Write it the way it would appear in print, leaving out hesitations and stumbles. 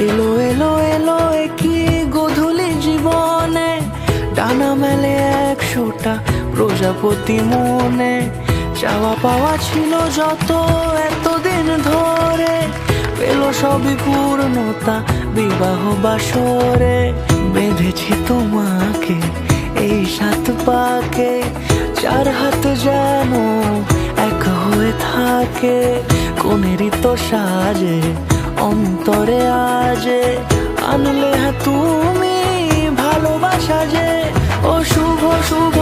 এলো এলো এলো কি গোধূলি জীবনে, ডানা মেলে 100টা প্রজাপতি মনে। চাওয়া পাওয়া ছিল যত এতদিন ধরে, পেল সবই পূর্ণতা বিবাহ বাসরে। বেঁধেছি তোমাকে এই 7 পাকে, 4 হাত যেন এক হয়ে থাকে। কোনেরই তো সাজে অন্তরে আজে, আনলে তুমি ভালোবাসা যে। ও শুভ শুভ